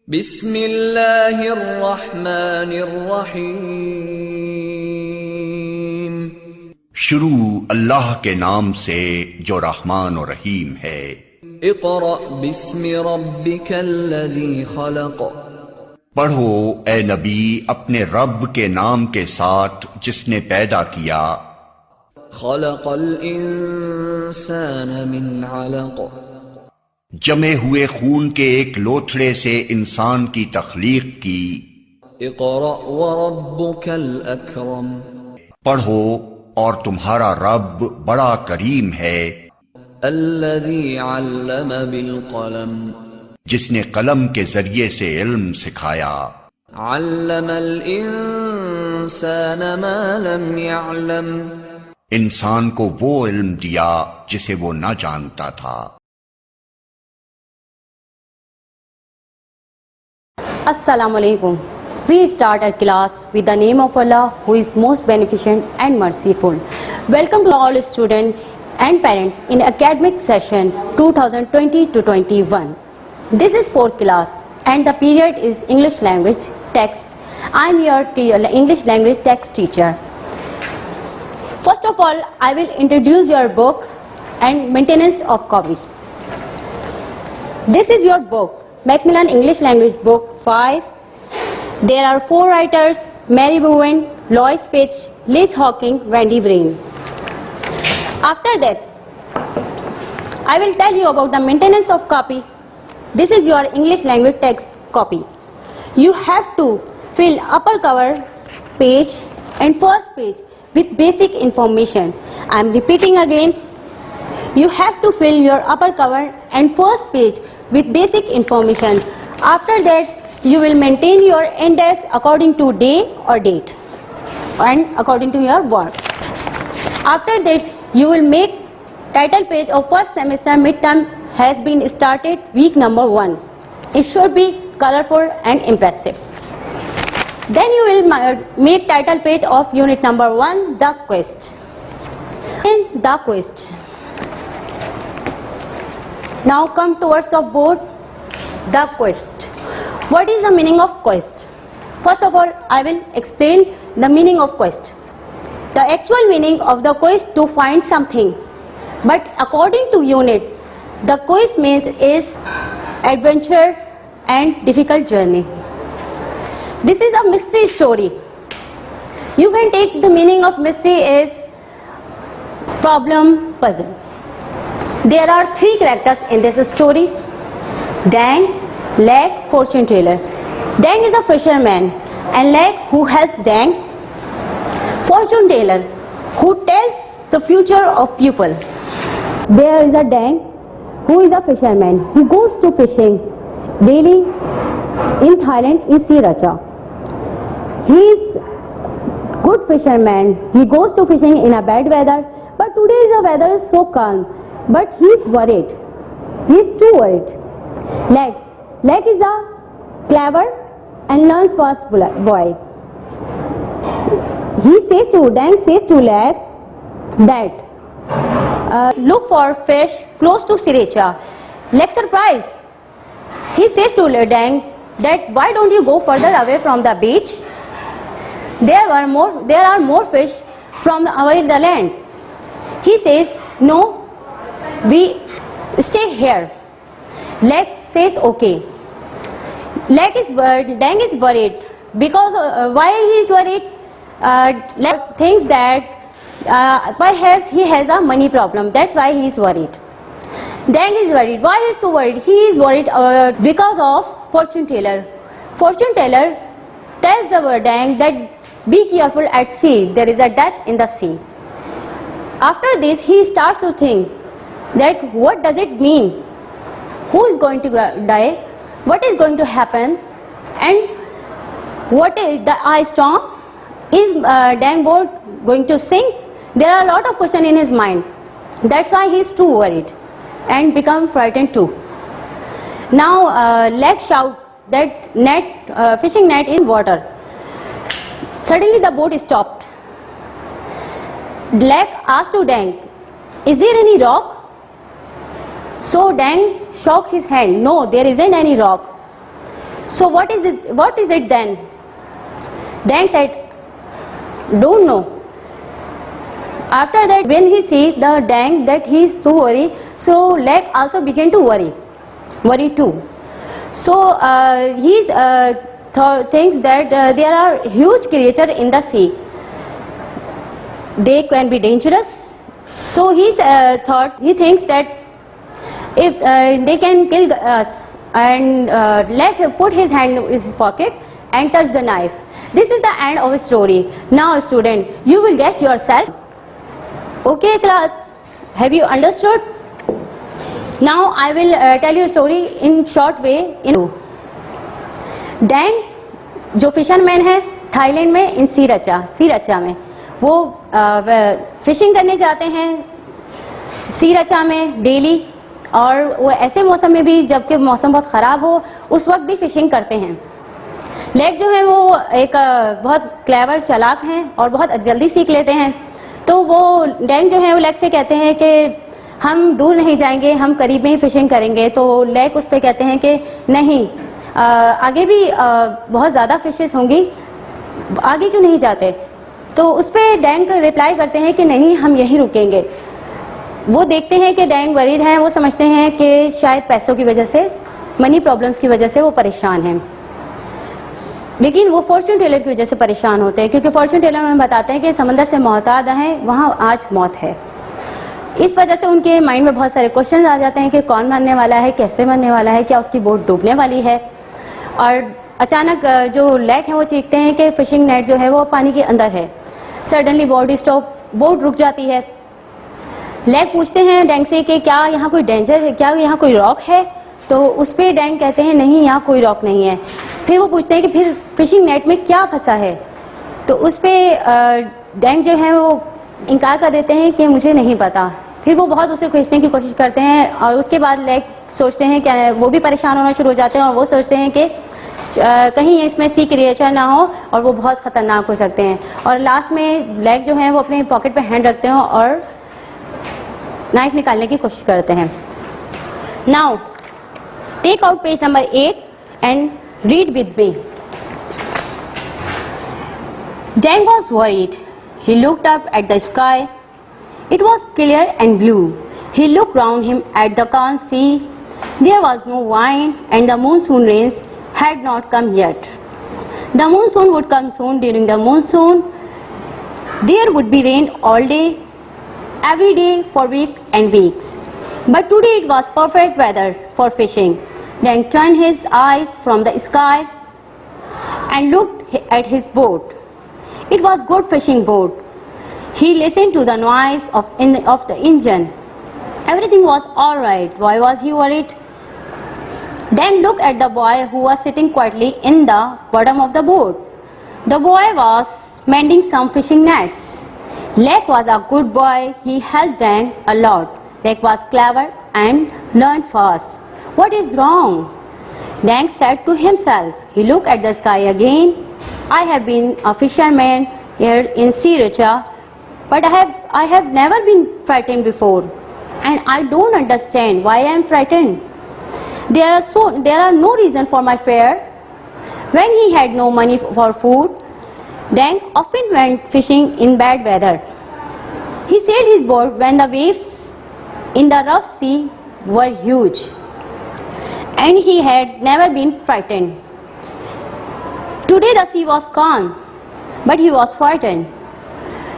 بسم اللہ الرحمن الرحیم. شروع اللہ کے نام سے جو رحمان و رحیم ہے. اقرأ بسم ربک الذی خلق. پڑھو اے نبی اپنے رب کے نام کے ساتھ جس نے پیدا کیا. خلق الانسان من علق. جمے ہوئے خون کے ایک لوتھڑے سے انسان کی تخلیق کی. اقرأ وربک الاکرم. پڑھو اور تمہارا رب بڑا کریم ہے. الذی علم بالقلم. جس نے قلم کے ذریعے سے علم سکھایا. علم الانسان ما لم يعلم. انسان کو وہ علم دیا جسے وہ نہ جانتا تھا. Assalamu alaikum. We start our class with the name of Allah who is most beneficent and merciful. Welcome to all students and parents in academic session 2020 to 21. This is 4th class and the period is English language text. I am your English language text teacher. First of all, I will introduce your book and maintenance of copy. This is your book, Macmillan English Language Book 5. There are 4 writers: Mary Bowen, Lois Fitch, Liz Hawking, Randy Brain. After that, I will tell you about the maintenance of copy. This is your English language text copy. You have to fill upper cover page and first page with basic information. I am repeating again. You have to fill your upper cover and first page with basic information. After that, you will maintain your index according to day or date and according to your work. After that, you will make title page of first semester midterm has been started, week number 1. It should be colorful and impressive. Then you will make title page of unit number 1, the quest. And the quest. Now come towards the board, the quest. What is the meaning of quest? First of all, I will explain the meaning of quest. The actual meaning of the quest to find something, but according to unit, the quest means is adventure and difficult journey. This is a mystery story. You can take the meaning of mystery as problem, puzzle. There are 3 characters in this story: Dang, Lag, fortune teller. Dang is a fisherman and Lag who helps Dang. Fortune teller who tells the future of people. There is a Dang who is a fisherman who goes to fishing daily in Thailand in Sriracha. He is good fisherman. He goes to fishing in a bad weather, but today the weather is so calm, but he is worried. He is too worried. Lag is a clever and learns fast boy. Dang says to Lag that look for fish close to Sriracha. Lag surprised. He says to Dang that why don't you go further away from the beach? There are more fish from away the land. He says no, we stay here. Lag says okay. Dang is worried because why he is worried? Lag thinks that perhaps he has a money problem. That's why he is worried. Dang is worried. Why he is so worried? He is worried because of fortune teller. Fortune teller tells the Dang that be careful at sea. There is a death in the sea. After this, he starts to think that what does it mean? Who is going to die? What is going to happen? And what is the ice storm? Is Dang boat going to sink? There are a lot of questions in his mind. That's why he is too worried and become frightened too. Now Lag shout that fishing net in water. Suddenly the boat stopped. Lag asked to Dang, is there any rock? So Dang shook his hand. No, there isn't any rock. So what is it then? Dang said, don't know. After that, when he see the Dang that he is so worried, so Lek also began to worry too. So he thinks that there are huge creatures in the sea. They can be dangerous. So he thinks that if they can kill us, and Lek put his hand in his pocket and touched the knife. This is the end of the story. Now student, you will guess yourself. Okay class, have you understood? Now I will tell you a story in short way. Dang जो fisherman है Thailand में इन सीरचा में वो fishing करने जाते हैं सीरचा में daily, और वो ऐसे मौसम में भी जबकि मौसम बहुत ख़राब हो उस वक्त भी फिशिंग करते हैं. लेक जो है वो एक बहुत क्लेवर चालाक हैं और बहुत जल्दी सीख लेते हैं. तो वो डैंग जो है वो लेक से कहते हैं कि हम दूर नहीं जाएंगे, हम करीब में ही फिशिंग करेंगे. तो लेक उस पर कहते हैं कि नहीं, आगे भी बहुत ज़्यादा फिशेस होंगी, आगे क्यों नहीं जाते. तो उस पर डैंग रिप्लाई करते हैं कि नहीं, हम यहीं रुकेंगे. वो देखते हैं कि डैंग वरीड हैं, वो समझते हैं कि शायद पैसों की वजह से, मनी प्रॉब्लम्स की वजह से वो परेशान हैं, लेकिन वो फॉर्चून टेलर की वजह से परेशान होते हैं, क्योंकि फॉर्चून टेलर उन्हें बताते हैं कि समंदर से मोहताज हैं, वहाँ आज मौत है. इस वजह से उनके माइंड में बहुत सारे क्वेश्चन आ जाते हैं कि कौन मरने वाला है, कैसे मरने वाला है, क्या उसकी बोट डूबने वाली है. और अचानक जो लेक है वो चीखते हैं कि फिशिंग नेट जो है वो पानी के अंदर है. सडनली बोट स्टॉप, बोट रुक जाती है. लेक पूछते हैं डैंग से कि क्या यहाँ कोई डेंजर है, क्या यहाँ कोई रॉक है. तो उस पर डैंग कहते हैं नहीं, यहाँ कोई रॉक नहीं है. फिर वो पूछते हैं कि फिर फिशिंग नेट में क्या फंसा है. तो उस पर डैंग जो है वो इनकार कर देते हैं कि मुझे नहीं पता. फिर वो बहुत उसे खींचने की कोशिश करते हैं, और उसके बाद लेक सोचते हैं कि वो भी परेशान होना शुरू हो जाते हैं, और वो सोचते हैं कि कहीं इसमें सी क्रिएचर ना हो और वो बहुत ख़तरनाक हो सकते हैं. और लास्ट में लेक जो है वो अपने पॉकेट पे हैंड रखते हैं और नाइफ निकालने की कोशिश करते हैं. Now take out page number 8 and read with me. Dang was worried. He looked up at the sky. It was clear and blue. He looked round him at the calm sea. There was no wind, and the monsoon rains had not come yet. The monsoon would come soon. During the monsoon, there would be rain all day, every day for weeks and weeks. But today it was perfect weather for fishing. Dang turned his eyes from the sky and looked at his boat. It was good fishing boat. He listened to the noise of the engine. Everything was all right. Why was he worried? Dang looked at the boy who was sitting quietly in the bottom of the boat. The boy was mending some fishing nets. Lek was a good boy. He helped Dang a lot. Lek was clever and learned fast. What is wrong? Dang said to himself. He looked at the sky again. I have been a fisherman here in Sriracha, but I have never been frightened before, and I don't understand why I am frightened. There are no reason for my fear. When he had no money for food, Dang often went fishing in bad weather. He sailed his boat when the waves in the rough sea were huge, and he had never been frightened. Today the sea was calm, but he was frightened.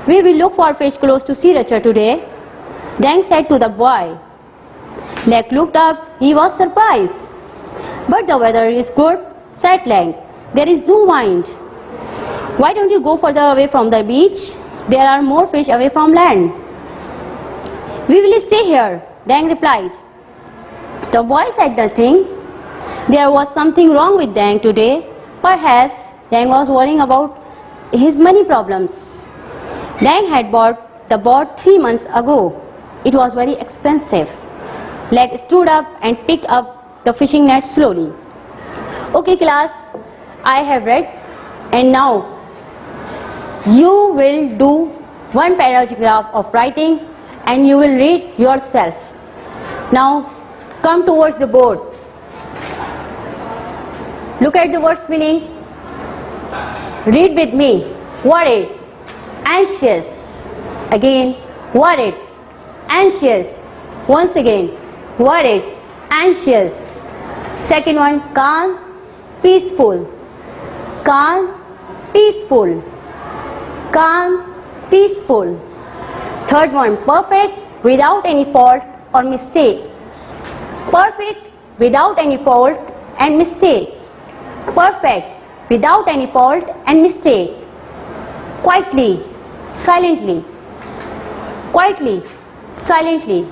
We will look for fish close to Sriracha today, Dang said to the boy. Lek looked up. He was surprised. But the weather is good, said Lek. There is no wind. Why don't you go further away from the beach? There are more fish away from land. We will stay here, Dang replied. The boy said nothing. There was something wrong with Dang today. Perhaps Dang was worrying about his money problems. Dang had bought the boat 3 months ago. It was very expensive. Lek stood up and picked up the fishing net slowly. Okay class, I have read, and now you will do one paragraph of writing and you will read yourself. Now come towards the board. Look at the word's meaning. Read with me. Worried, anxious. Again, worried, anxious. Once again, worried, anxious. Second one, calm, peaceful. Calm, peaceful. Calm, peaceful. Third one, perfect, without any fault or mistake. Perfect, without any fault and mistake. Perfect, without any fault and mistake. Quietly, silently. Quietly, silently.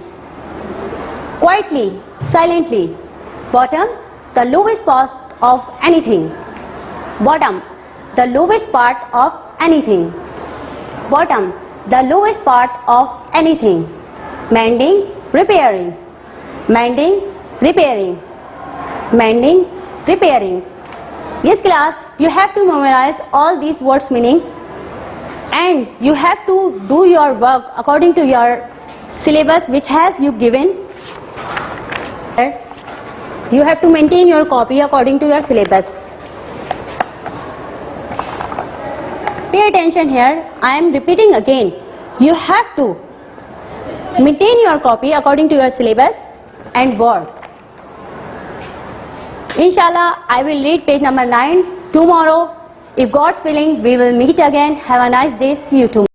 Quietly, silently. Bottom, the lowest part of anything. Bottom, the lowest part of anything. Bottom, the lowest part of anything. Mending, repairing. Mending, repairing. Mending, repairing. Yes class, you have to memorize all these words meaning, and you have to do your work according to your syllabus which has you given. You have to maintain your copy according to your syllabus. Pay attention here, I am repeating again. You have to maintain your copy according to your syllabus and word. Inshallah, I will read page number 9 tomorrow. If God's willing, we will meet again. Have a nice day. See you tomorrow.